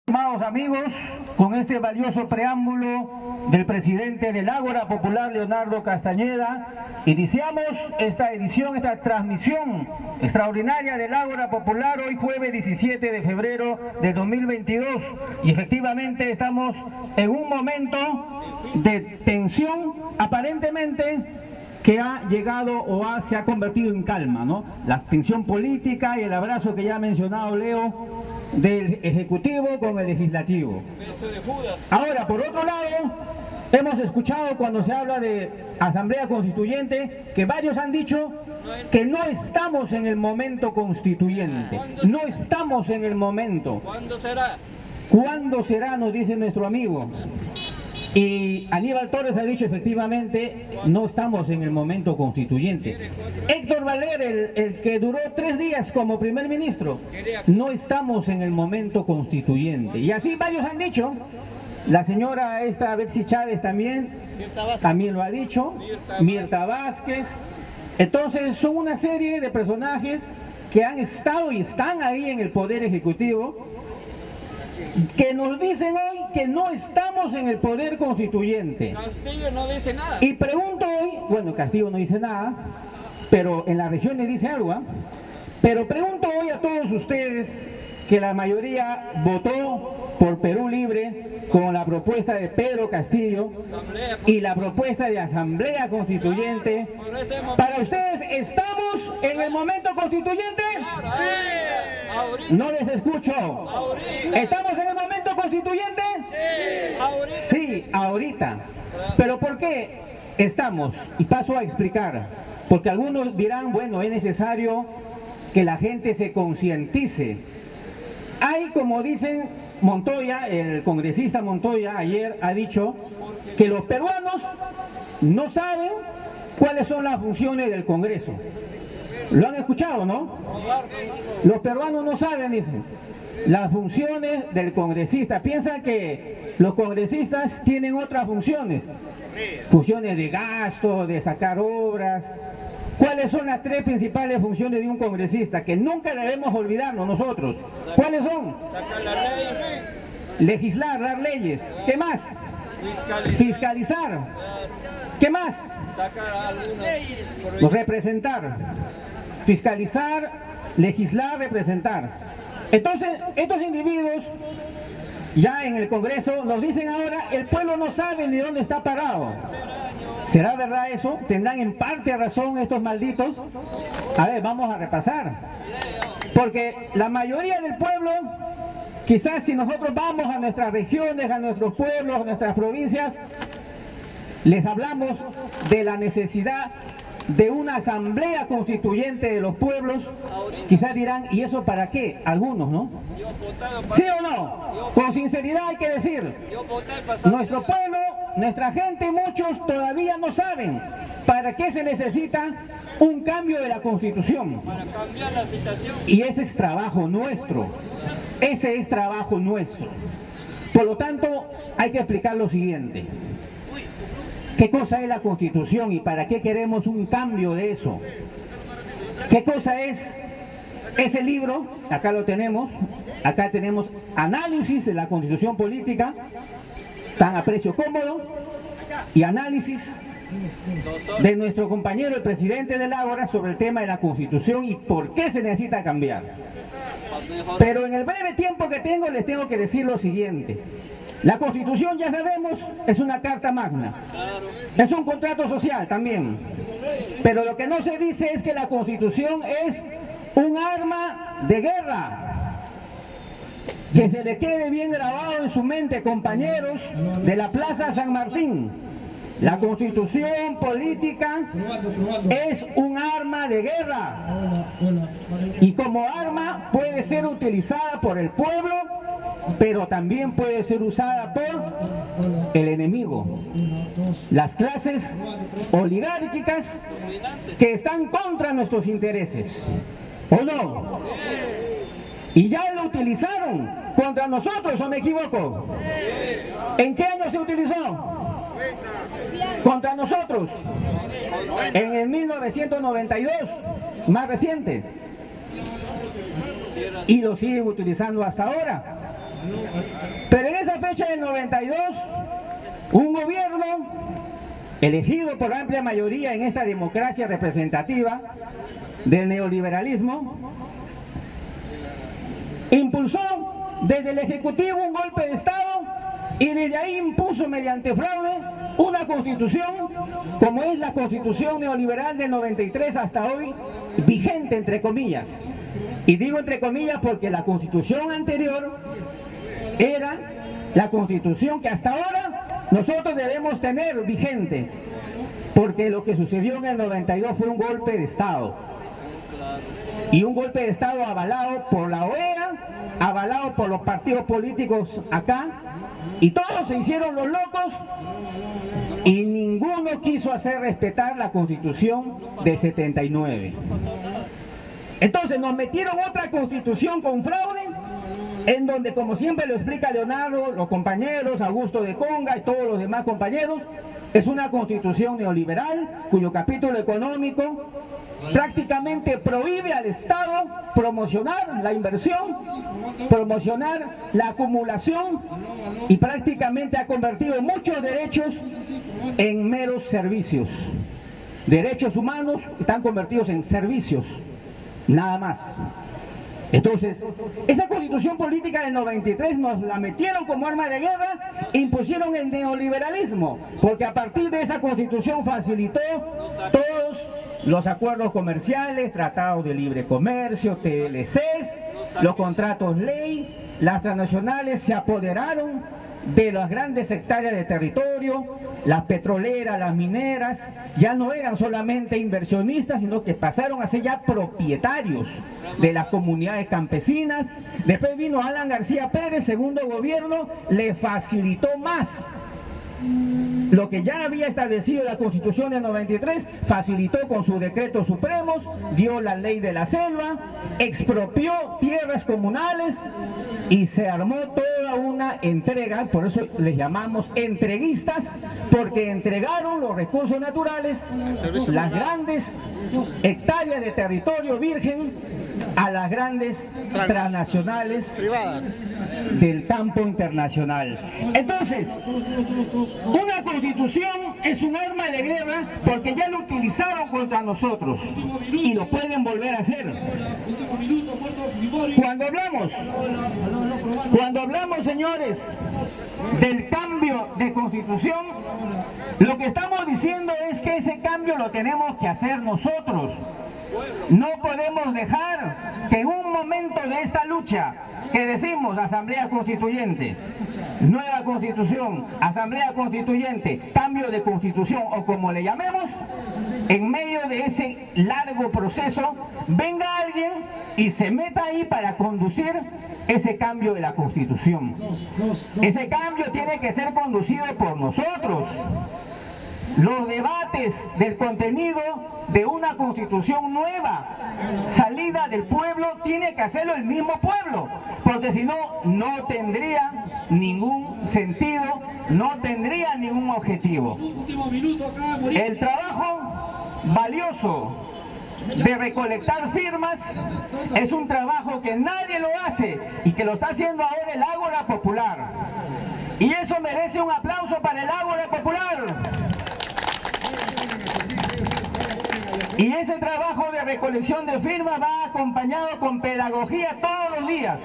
Estimados amigos, con este valioso preámbulo del presidente del Ágora Popular, Leonardo Castañeda, iniciamos esta edición, esta transmisión extraordinaria del Ágora Popular hoy jueves 17 de febrero de 2022. Y efectivamente estamos en un momento de tensión aparentemente que ha llegado se ha convertido en calma, ¿no? La tensión política y el abrazo que ya ha mencionado Leo del Ejecutivo con el Legislativo. Ahora, por otro lado, hemos escuchado cuando se habla de Asamblea Constituyente que varios han dicho que no estamos en el momento constituyente. No estamos en el momento. ¿Cuándo será? ¿Cuándo será? Nos dice nuestro amigo. Y Aníbal Torres ha dicho efectivamente, no estamos en el momento constituyente. Héctor Valer, el que duró 3 días como primer ministro, no estamos en el momento constituyente. Y así varios han dicho. La señora Betsy Chávez también lo ha dicho, Mirta Vázquez. Entonces son una serie de personajes que han estado y están ahí en el Poder Ejecutivo, que nos dicen hoy que no estamos en el poder constituyente. Castillo no dice nada. Y pregunto hoy, bueno, Castillo no dice nada, pero en las regiones dice algo, ¿eh? Pero pregunto hoy a todos ustedes, que la mayoría votó por Perú Libre con la propuesta de Pedro Castillo y la propuesta de Asamblea Constituyente, para ustedes, ¿estamos en el momento constituyente? No les escucho. ¿Estamos en el momento constituyente? Sí, ahorita. ¿Pero por qué estamos? Y paso a explicar. Porque algunos dirán, bueno, es necesario que la gente se concientice. Hay, como dicen Montoya, el congresista Montoya ayer ha dicho que los peruanos no saben cuáles son las funciones del Congreso. ¿Lo han escuchado, no? Los peruanos no saben, dicen, las funciones del congresista. Piensan que los congresistas tienen otras funciones. Funciones de gasto, de sacar obras. ¿Cuáles son las 3 principales funciones de un congresista? Que nunca debemos olvidarnos nosotros. ¿Cuáles son? Sacar la ley. Legislar, dar leyes. ¿Qué más? Fiscalizar. ¿Qué más? Sacar algunos. Representar. Fiscalizar, legislar, representar. Entonces, estos individuos ya en el Congreso nos dicen ahora, el pueblo no sabe ni dónde está parado. ¿Será verdad eso? ¿Tendrán en parte razón estos malditos? A ver, vamos a repasar. Porque la mayoría del pueblo, quizás si nosotros vamos a nuestras regiones, a nuestros pueblos, a nuestras provincias, les hablamos de la necesidad de una asamblea constituyente de los pueblos, quizás dirán, ¿y eso para qué? Algunos, ¿no? ¿Sí o no? Con sinceridad hay que decir, nuestro pueblo, nuestra gente, muchos todavía no saben para qué se necesita un cambio de la Constitución. Para cambiar la situación. Y ese es trabajo nuestro. Ese es trabajo nuestro. Por lo tanto, hay que explicar lo siguiente. ¿Qué cosa es la Constitución y para qué queremos un cambio de eso? ¿Qué cosa es ese libro? Acá lo tenemos. Acá tenemos análisis de la Constitución política, tan a precio cómodo, y análisis de nuestro compañero, el presidente del Ágora, sobre el tema de la Constitución y por qué se necesita cambiar. Pero en el breve tiempo que tengo, les tengo que decir lo siguiente. La Constitución, ya sabemos, es una carta magna. Es un contrato social también. Pero lo que no se dice es que la Constitución es un arma de guerra. Que se le quede bien grabado en su mente, compañeros de la Plaza San Martín. La Constitución política es un arma de guerra. Y como arma puede ser utilizada por el pueblo, pero también puede ser usada por el enemigo, las clases oligárquicas que están contra nuestros intereses, ¿o no? Y ya lo utilizaron contra nosotros, ¿o me equivoco? ¿En qué año se utilizó? Contra nosotros, en el 1992, más reciente. Y lo siguen utilizando hasta ahora. Pero en esa fecha del 92, un gobierno elegido por amplia mayoría en esta democracia representativa del neoliberalismo, impulsó desde el Ejecutivo un golpe de Estado y desde ahí impuso mediante fraude una constitución como es la Constitución neoliberal del 93 hasta hoy, vigente entre comillas. Y digo entre comillas porque la constitución anterior era la constitución que hasta ahora nosotros debemos tener vigente, porque lo que sucedió en el 92 fue un golpe de Estado. Y un golpe de Estado avalado por la OEA, avalado por los partidos políticos acá, y todos se hicieron los locos y ninguno quiso hacer respetar la Constitución del 79. Entonces nos metieron otra constitución con fraude, en donde, como siempre lo explica Leonardo, los compañeros, Augusto de Conga y todos los demás compañeros, es una constitución neoliberal cuyo capítulo económico prácticamente prohíbe al Estado promocionar la inversión, promocionar la acumulación y prácticamente ha convertido muchos derechos en meros servicios. Derechos humanos están convertidos en servicios, nada más. Entonces, esa constitución política del 93 nos la metieron como arma de guerra e impusieron el neoliberalismo, porque a partir de esa constitución facilitó todos los acuerdos comerciales, tratados de libre comercio, TLCs, los contratos ley, las transnacionales se apoderaron de las grandes hectáreas de territorio, las petroleras, las mineras, ya no eran solamente inversionistas, sino que pasaron a ser ya propietarios de las comunidades campesinas. Después vino Alan García Pérez, segundo gobierno, le facilitó más. Lo que ya había establecido la Constitución del 93, facilitó con sus decretos supremos, dio la ley de la selva, expropió tierras comunales y se armó toda una entrega, por eso les llamamos entreguistas, porque entregaron los recursos naturales, las grandes hectáreas de territorio virgen a las grandes transnacionales privadas del campo internacional. Entonces, una constitución es un arma de guerra porque ya lo utilizaron contra nosotros y lo pueden volver a hacer. Cuando hablamos, señores, del cambio de constitución, lo que estamos diciendo es que ese cambio lo tenemos que hacer nosotros. No podemos dejar que en un momento de esta lucha que decimos Asamblea Constituyente, nueva Constitución, Asamblea Constituyente, cambio de Constitución o como le llamemos, en medio de ese largo proceso venga alguien y se meta ahí para conducir ese cambio de la Constitución. Ese cambio tiene que ser conducido por nosotros. Los debates del contenido de una constitución nueva, salida del pueblo, tiene que hacerlo el mismo pueblo, porque si no, no tendría ningún sentido, no tendría ningún objetivo. El trabajo valioso de recolectar firmas es un trabajo que nadie lo hace y que lo está haciendo ahora el Ágora Popular. Y eso merece un aplauso para el Ágora Popular. Y ese trabajo de recolección de firmas va acompañado con pedagogía todos los días.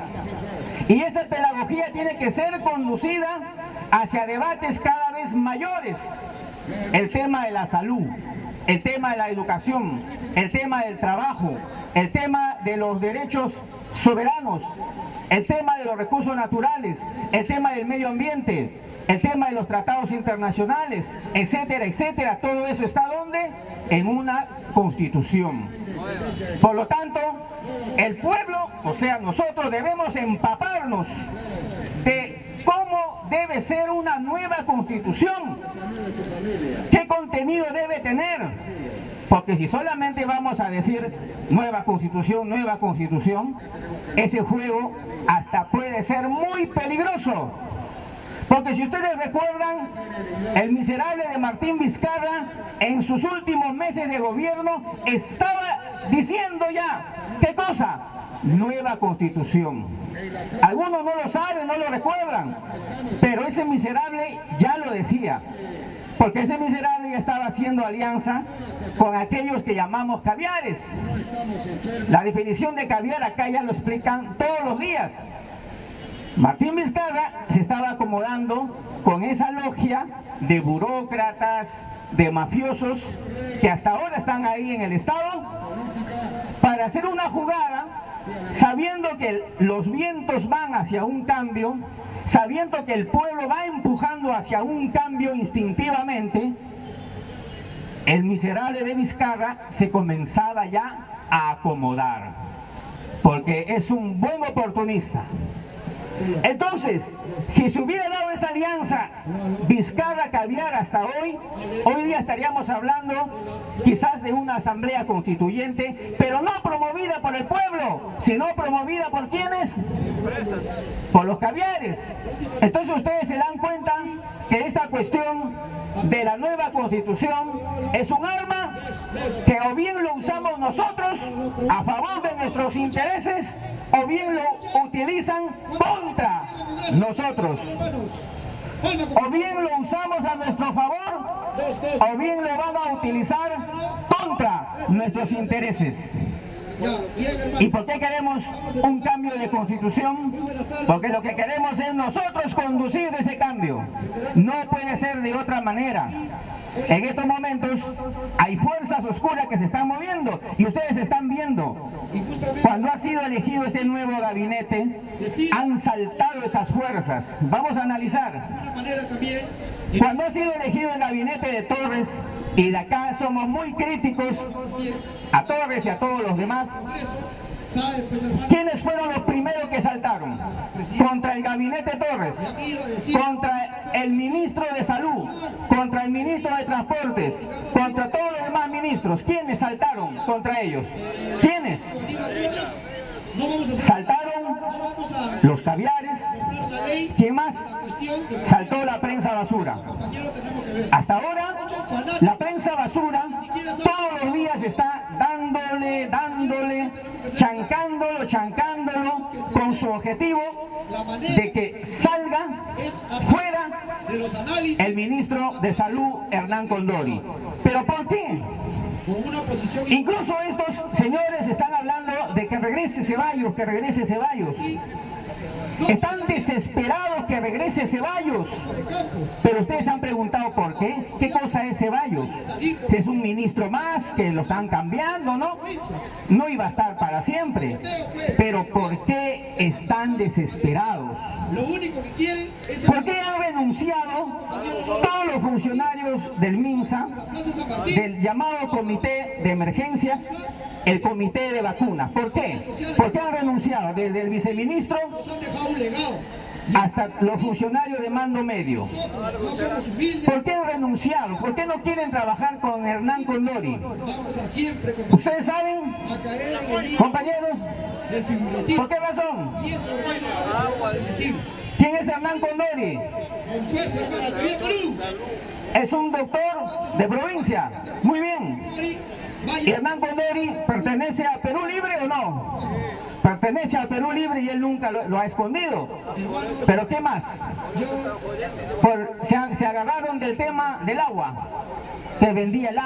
Y esa pedagogía tiene que ser conducida hacia debates cada vez mayores. El tema de la salud, el tema de la educación, el tema del trabajo, el tema de los derechos soberanos, el tema de los recursos naturales, el tema del medio ambiente, el tema de los tratados internacionales, etcétera, etcétera. Todo eso está ¿dónde? En una constitución. Por lo tanto, el pueblo, o sea nosotros, debemos empaparnos de cómo debe ser una nueva constitución, qué contenido debe tener, porque si solamente vamos a decir nueva constitución, ese juego hasta puede ser muy peligroso. Porque si ustedes recuerdan, el miserable de Martín Vizcarra, en sus últimos meses de gobierno, estaba diciendo ya, ¿qué cosa? Nueva constitución. Algunos no lo saben, no lo recuerdan, pero ese miserable ya lo decía, porque ese miserable ya estaba haciendo alianza con aquellos que llamamos caviares. La definición de caviar acá ya lo explican todos los días. Martín Vizcarra se estaba acomodando con esa logia de burócratas, de mafiosos, que hasta ahora están ahí en el Estado, para hacer una jugada, sabiendo que los vientos van hacia un cambio, sabiendo que el pueblo va empujando hacia un cambio instintivamente. El miserable de Vizcarra se comenzaba ya a acomodar, porque es un buen oportunista. Entonces, si se hubiera dado esa alianza Vizcarra-Caviar hasta hoy día estaríamos hablando quizás de una asamblea constituyente, pero no promovida por el pueblo, sino promovida por ¿quiénes? Por los caviares. Entonces ustedes se dan cuenta que esta cuestión de la nueva constitución es un arma que o bien lo usamos nosotros a favor de nuestros intereses, o bien lo utilizan contra nosotros. O bien lo usamos a nuestro favor, o bien lo van a utilizar contra nuestros intereses. ¿Y por qué queremos un cambio de constitución? Porque lo que queremos es nosotros conducir ese cambio. No puede ser de otra manera. En estos momentos hay fuerzas oscuras que se están moviendo y ustedes están viendo. Cuando ha sido elegido este nuevo gabinete, han saltado esas fuerzas. Vamos a analizar. Cuando ha sido elegido el gabinete de Torres, y de acá somos muy críticos a Torres y a todos los demás, ¿quiénes fueron los primeros que saltaron? Contra el gabinete Torres, contra el ministro de Salud, contra el ministro de Transportes, contra todos los demás ministros. ¿Quiénes saltaron contra ellos? ¿Quiénes? Saltaron los caviares. ¿Quién más? Saltó la prensa basura. Hasta ahora, la prensa basura todos los días está dándole, chancándolo, con su objetivo de que salga fuera el ministro de Salud, Hernán Condori. ¿Pero por qué? Incluso estos señores están hablando de que regrese Ceballos, que regrese Ceballos. Están desesperados que regrese Ceballos. Pero ustedes han preguntado por qué. ¿Qué cosa es Ceballos? Que es un ministro más, que lo están cambiando, ¿no? No iba a estar para siempre. Pero ¿por qué están desesperados? ¿Por qué han renunciado todos los funcionarios del MINSA, del llamado comité de emergencias, el comité de vacunas? ¿Por qué? ¿Por qué han renunciado? Desde el viceministro hasta los funcionarios de mando medio. ¿Por qué han renunciado? ¿Por qué no quieren trabajar con Hernán Condori? ¿Ustedes saben, compañeros? ¿Por qué razón? ¿Quién es Hernán Condori? Es un doctor de provincia. Muy bien. ¿Y Hernán Condori pertenece a Perú Libre o no? Pertenece a Perú Libre y él nunca lo ha escondido. ¿Pero qué más? Se agarraron del tema del agua, que vendía el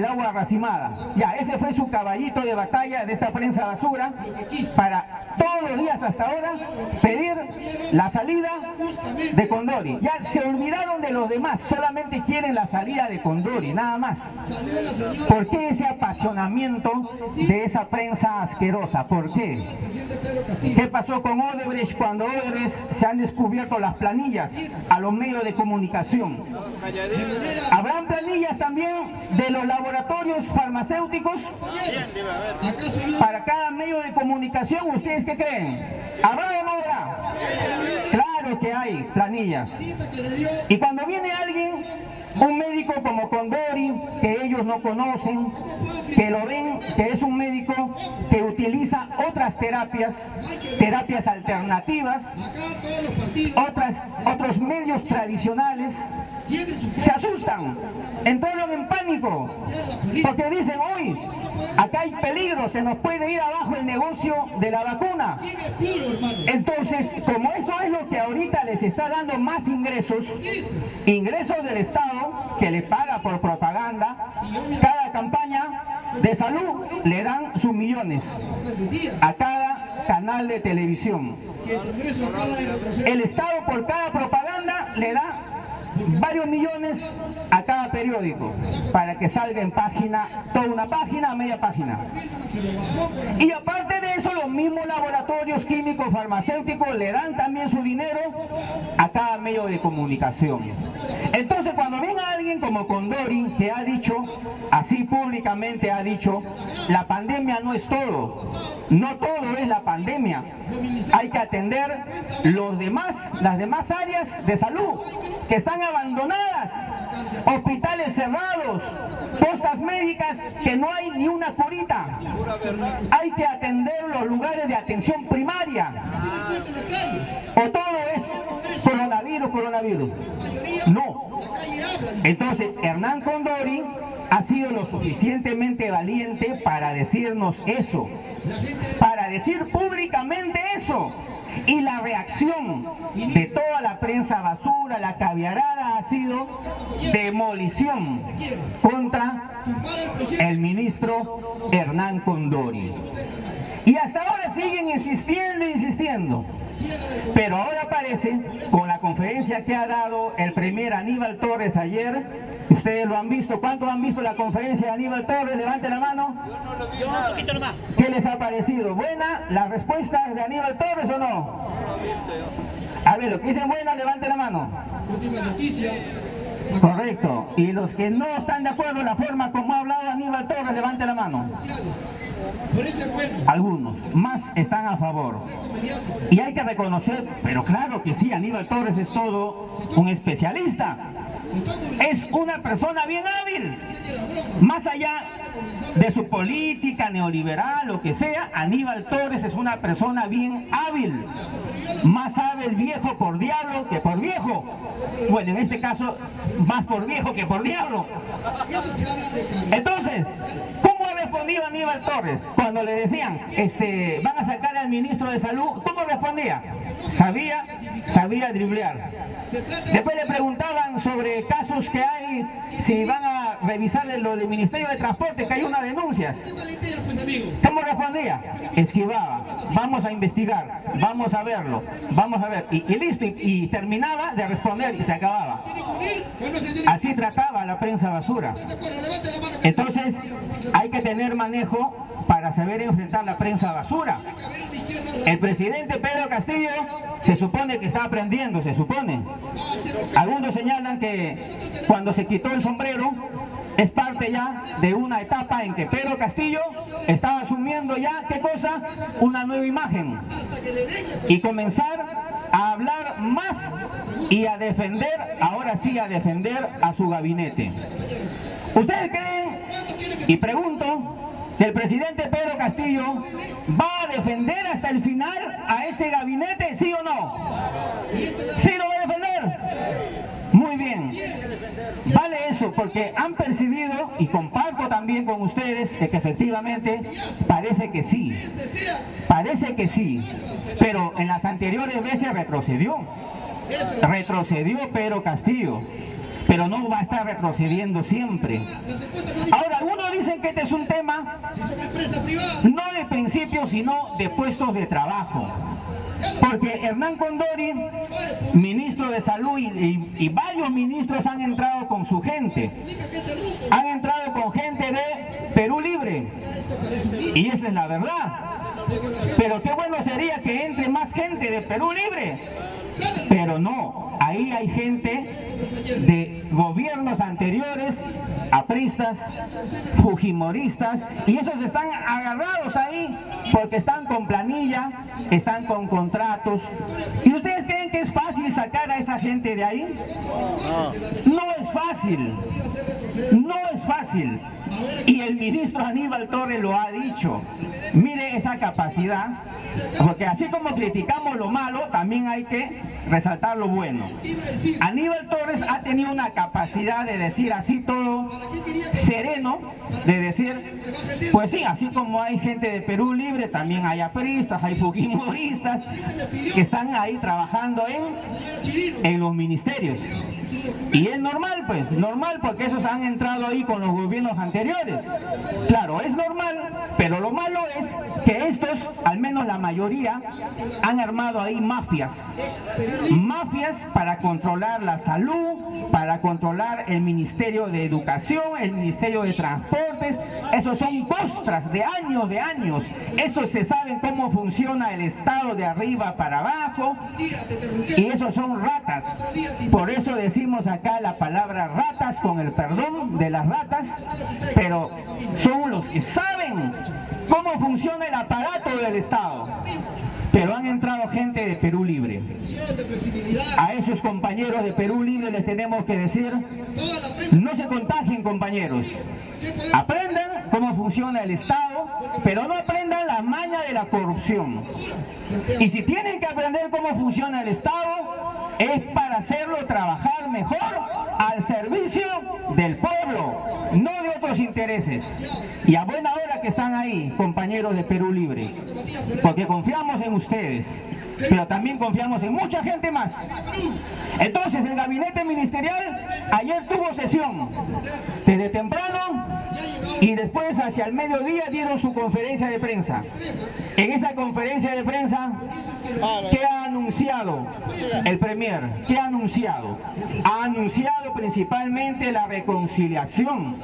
agua racimada. Ya, ese fue su caballito de batalla de esta prensa basura, para todos los días hasta ahora pedir la salida de Condori. Ya se olvidaron de los demás, solamente quieren la salida de Condori, nada más. ¿Por qué ese apasionamiento de esa prensa asquerosa? ¿Por qué? ¿Qué pasó con Odebrecht cuando Odebrecht se han descubierto las planillas a los medios de comunicación? ¿Habrán planillas también de los laboratorios farmacéuticos para cada medio de comunicación? ¿Ustedes qué creen? ¿Habrá o no habrá? Claro que hay planillas. Y cuando viene alguien, un médico como Condori, que ellos no conocen, que lo ven, que es un médico que utiliza otras terapias alternativas, otros medios tradicionales, se asustan, entraron en pánico, porque dicen, uy, acá hay peligro, se nos puede ir abajo el negocio de la vacuna. Entonces, como eso es lo que ahorita les está dando más ingresos del Estado, que le paga por propaganda, cada campaña de salud le dan sus millones a cada canal de televisión. El Estado por cada propaganda le da varios millones a cada periódico para que salga en página, toda una página, media página. Y aparte de eso, los mismos laboratorios químicos farmacéuticos le dan también su dinero a cada medio de comunicación. Entonces, cuando venga alguien como Condori, que ha dicho, así públicamente ha dicho, la pandemia no es todo, no todo es la pandemia, hay que atender las demás áreas de salud que están abandonadas, hospitales cerrados, postas médicas que no hay ni una curita. Hay que atender los lugares de atención primaria. O todo es coronavirus. No. Entonces, Hernán Condori ha sido lo suficientemente valiente para decirnos eso, para decir públicamente eso. Y la reacción de toda la prensa basura, la caviarada, ha sido demolición contra el ministro Hernán Condori. Y hasta ahora siguen insistiendo. Pero ahora parece, con la conferencia que ha dado el premier Aníbal Torres ayer, ustedes lo han visto. ¿Cuántos han visto la conferencia de Aníbal Torres? Levante la mano. Yo un poquito nomás. ¿Qué les ha parecido? ¿Buena la respuesta de Aníbal Torres o no? A ver, los que dicen buena, levante la mano. Última noticia. Correcto. Y los que no están de acuerdo en la forma como ha hablado Aníbal Torres, levante la mano. Por eso es bueno. Algunos, más están a favor. Y hay que reconocer, pero claro que sí, Aníbal Torres es todo un especialista. Es una persona bien hábil. Más allá de su política neoliberal, lo que sea, Aníbal Torres es una persona bien hábil. Más sabe el viejo por diablo que por viejo. Bueno, en este caso, más por viejo que por diablo. Entonces, ¿cómo ha respondido Aníbal Torres cuando le decían, van a sacar al ministro de Salud? ¿Cómo respondía? Sabía driblear. Después le preguntaban sobre casos que hay, si van a revisar lo del Ministerio de Transporte, que hay unas denuncias. ¿Cómo respondía? Esquivaba. Vamos a investigar, vamos a verlo, vamos a ver. Y listo, y terminaba de responder y se acababa. Así trataba a la prensa basura. Entonces, hay que tener manejo para saber enfrentar la prensa basura. El presidente Pedro Castillo se supone que está aprendiendo, se supone. Algunos señalan que cuando se quitó el sombrero es parte ya de una etapa en que Pedro Castillo estaba asumiendo ya, ¿qué cosa? Una nueva imagen. Y comenzar a hablar más y a defender, ahora sí a defender a su gabinete. ¿Ustedes creen, y pregunto, que el presidente Pedro Castillo va a defender hasta el final a este gabinete, sí o no? ¿Sí lo va a defender? Muy bien. Vale eso, porque han percibido, y comparto también con ustedes, de que efectivamente parece que sí. Parece que sí. Pero en las anteriores veces retrocedió. Retrocedió Pedro Castillo. Pero no va a estar retrocediendo siempre. Ahora, algunos dicen que este es un tema no de principios, sino de puestos de trabajo. Porque Hernán Condori, ministro de Salud, y varios ministros han entrado con su gente. Han entrado con gente de Perú Libre. Y esa es la verdad. Pero qué bueno sería que entre más gente de Perú Libre. Pero no, ahí hay gente de gobiernos anteriores, apristas, fujimoristas, y esos están agarrados ahí porque están con planilla, están con contratos. ¿Y ustedes creen que es fácil sacar a esa gente de ahí? No es fácil, no es fácil. Y el ministro Aníbal Torres lo ha dicho. Mire esa capacidad Porque así como criticamos lo malo, también hay que resaltar lo bueno. Aníbal Torres ha tenido una capacidad de decir así todo sereno, de decir, pues sí, así como hay gente de Perú Libre, también hay apristas, hay fujimoristas que están ahí trabajando en los ministerios. Y es normal, pues, normal, porque esos han entrado ahí con los gobiernos anteriores. Claro, es normal, pero lo malo es que estos, al menos la mayoría, han armado ahí mafias. Mafias para controlar la salud, para controlar el Ministerio de Educación, el Ministerio de Transportes. Esos son costras de años. Esos se saben cómo funciona el Estado de arriba para abajo. Y esos son ratas. Por eso decimos acá la palabra ratas, con el perdón de las ratas, pero son los que saben cómo funciona el aparato del Estado. Pero han entrado gente de Perú Libre. A esos compañeros de Perú Libre les tenemos que decir, no se contagien, compañeros. Aprendan cómo funciona el Estado, pero no aprendan la maña de la corrupción. Y si tienen que aprender cómo funciona el Estado, es para hacerlo trabajar mejor al servicio del pueblo, no de otros intereses. Y a buena hora que están ahí, compañeros de Perú Libre, porque confiamos en ustedes, pero también confiamos en mucha gente más. Entonces el gabinete ministerial ayer tuvo sesión desde temprano y después hacia el mediodía dieron su conferencia de prensa. En esa conferencia de prensa, ¿qué ha anunciado el Premier? ¿Qué ha anunciado? Ha anunciado principalmente la reconciliación.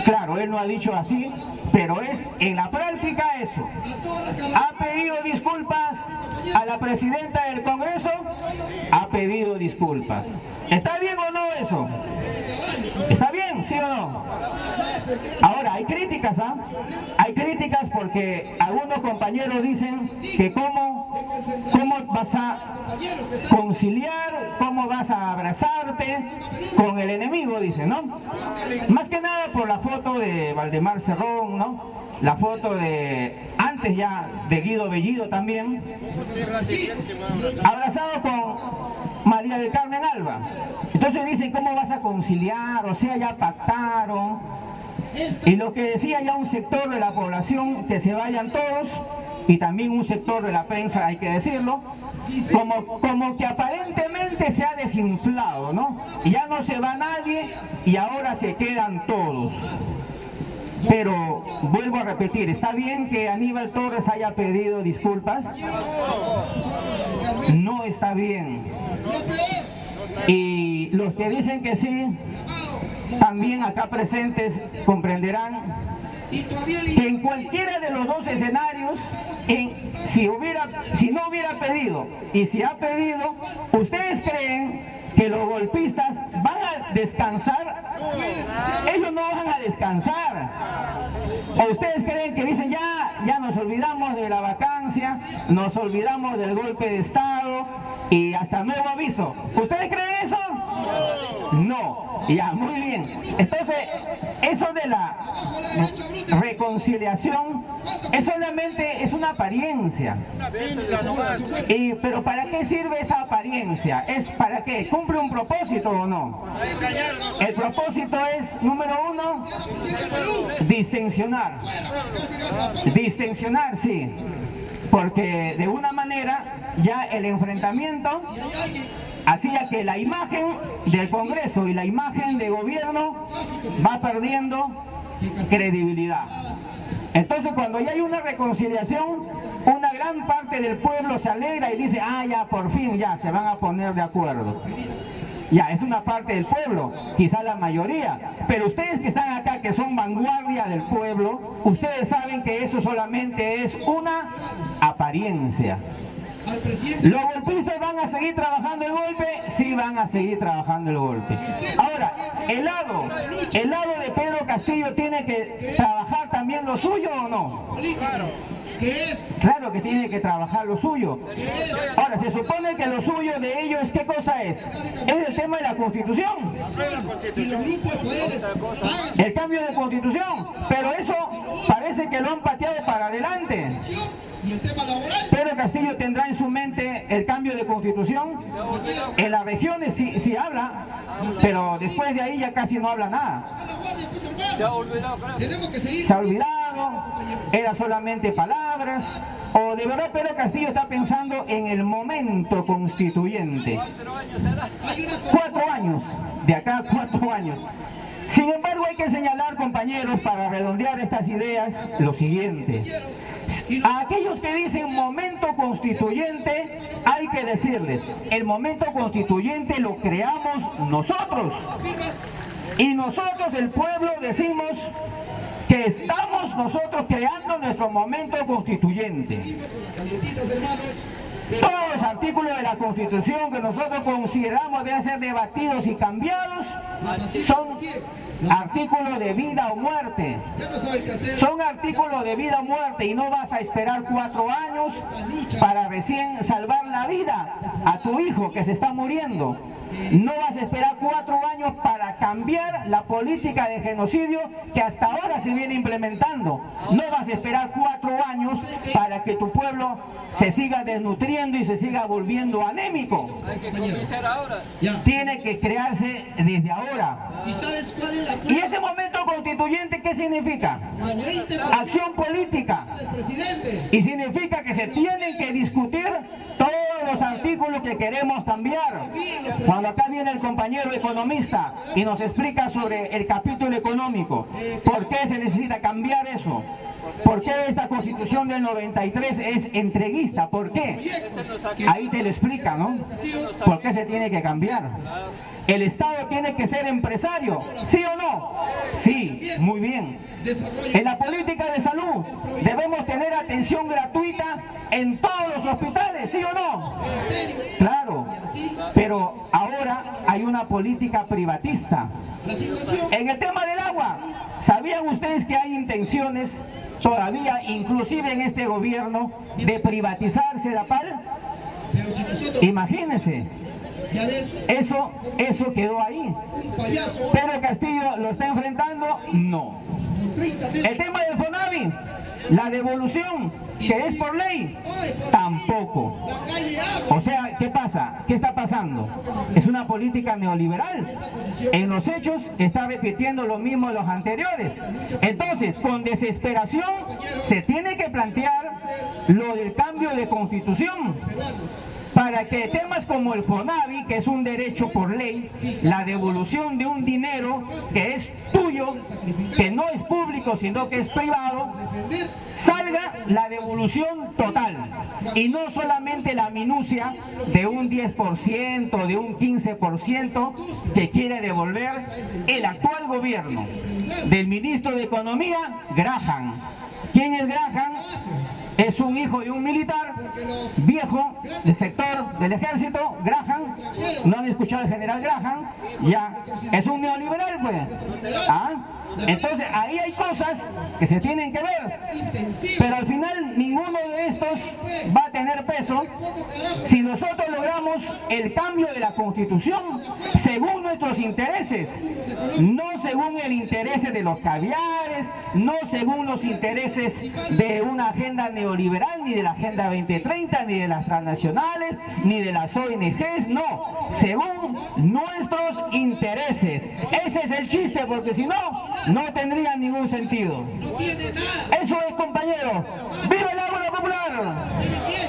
Claro, él no ha dicho así, pero es en la práctica eso. Ha pedido disculpas a la presidenta del Congreso, ha pedido disculpas. ¿Está bien o no eso? ¿Está bien, sí o no? Ahora, hay críticas, ¿ah? Hay críticas porque algunos compañeros dicen que cómo vas a conciliar, cómo vas a abrazarte con el enemigo, dicen, ¿no? Más que nada por la foto de Valdemar Cerrón, ¿no? La foto de, antes ya, de Guido Bellido también, abrazado con María del Carmen Alba. Entonces dicen, ¿cómo vas a conciliar? O sea, ya pactaron. Y lo que decía ya un sector de la población, que se vayan todos, y también un sector de la prensa, hay que decirlo, como que aparentemente se ha desinflado, ¿no? Y ya no se va nadie y ahora se quedan todos. Pero vuelvo a repetir, ¿está bien que Aníbal Torres haya pedido disculpas? No está bien. Y los que dicen que sí, también acá presentes comprenderán que en cualquiera de los dos escenarios, si no hubiera pedido y si ha pedido, ¿ustedes creen que los golpistas van a descansar? Ellos no van a descansar. ¿O ustedes creen que dicen ya nos olvidamos de la vacancia, nos olvidamos del golpe de Estado y hasta nuevo aviso? ¿Ustedes creen eso? No. Ya, muy bien. Entonces, eso de la reconciliación es solamente una apariencia. Pero ¿para qué sirve esa apariencia? ¿Es para qué? ¿Cumple un propósito o no? El propósito es, número uno, distensionar. Distensionar, sí. Porque de una manera ya el enfrentamiento hacía que la imagen del Congreso y la imagen de gobierno va perdiendo credibilidad. Entonces, cuando ya hay una reconciliación, una gran parte del pueblo se alegra y dice, ya por fin ya se van a poner de acuerdo. Ya, es una parte del pueblo, quizá la mayoría, pero ustedes que están acá, que son vanguardia del pueblo, ustedes saben que eso solamente es una apariencia. ¿Los golpistas van a seguir trabajando el golpe? Sí, van a seguir trabajando el golpe. Ahora, el lado de Pedro Castillo tiene que trabajar también lo suyo, ¿o no? Claro que tiene que trabajar lo suyo. Ahora, se supone que lo suyo de ellos, ¿qué cosa es? Es el tema de la Constitución. El cambio de Constitución. Pero eso parece que lo han pateado para adelante. Y el tema laboral. Pedro Castillo tendrá en su mente el cambio de constitución. En las regiones sí habla, pero después de ahí ya casi no habla nada. A la guardia, pues, hermano. Se ha olvidado, creo. Tenemos que seguir. Se ha olvidado, era solamente palabras, o de verdad Pedro Castillo está pensando en el momento constituyente. 4 años será. Hay una 4 años, de acá a 4 años. Sin embargo, hay que señalar, compañeros, para redondear estas ideas, lo siguiente. A aquellos que dicen momento constituyente, hay que decirles, el momento constituyente lo creamos nosotros. Y nosotros, el pueblo, decimos que estamos nosotros creando nuestro momento constituyente. calientitos, hermanos. Todos los artículos de la Constitución que nosotros consideramos deben ser debatidos y cambiados son artículos de vida o muerte. Ya no saben qué hacer. Son artículos de vida o muerte y no vas a esperar 4 años para recién salvar la vida a tu hijo que se está muriendo. No vas a esperar 4 años para cambiar la política de genocidio que hasta ahora se viene implementando. No vas a esperar 4 años para que tu pueblo se siga desnutriendo y se siga volviendo anémico. Hay que comenzar ahora. Ya. Tiene que crearse desde ahora. ¿Y sabes cuál es la ¿Y prueba? ese momento constituyente qué significa? La 20 Acción política. del presidente. Y significa que se tienen que discutir todos los artículos que queremos cambiar. Cuando acá viene el compañero economista y nos explica sobre el capítulo económico, ¿por qué se necesita cambiar eso? ¿Por qué esta Constitución del 93 es entreguista? ¿Por qué? Ahí te lo explica, ¿no? ¿Por qué se tiene que cambiar? ¿El Estado tiene que ser empresario? ¿Sí o no? Sí, muy bien. Desarrollo. En la política de salud debemos tener atención gratuita en todos los hospitales, ¿sí o no? Ministerio. Claro, pero ahora hay una política privatista. La situación. En el tema del agua, ¿sabían ustedes que hay intenciones todavía, inclusive en este gobierno, de privatizarse la PAL? Pero si nosotros, Imagínense, ya ves, eso quedó ahí. un payaso ¿Pedro Castillo lo está enfrentando? No. con 30 El metros. tema del FONAVI, la devolución, que es por ley, tampoco. La calle habla. O sea, ¿qué pasa? ¿Qué está pasando? Es una política neoliberal. En los hechos está repitiendo lo mismo de los anteriores. Entonces, con desesperación, se tiene que plantear lo del cambio de constitución, para que temas como el FONAVI, que es un derecho por ley, la devolución de un dinero que es tuyo, que no es público, sino que es privado, Defender. salga la devolución total y no solamente la minucia de un 10%, de un 15% que quiere devolver el actual gobierno del ministro de Economía, Graham. ¿Quién es Graham? Es un hijo de un militar viejo del sector del ejército, Graham. ¿No han escuchado al general Graham? Ya, es un neoliberal, pues. ¿Ah? Entonces ahí hay cosas que se tienen que ver, Intensivo. pero al final ninguno de estos va a tener peso si nosotros logramos el cambio de la Constitución según nuestros intereses, no según el interés de los caviares, no según los intereses de una agenda neoliberal, ni de la Agenda 2030, ni de las transnacionales, ni de las ONGs, no, según nuestros intereses. Ese es el chiste, porque si no tendría ningún sentido. No tiene nada. Eso es, compañeros. ¡Viva el Ágora Popular! ¿Tiene quién?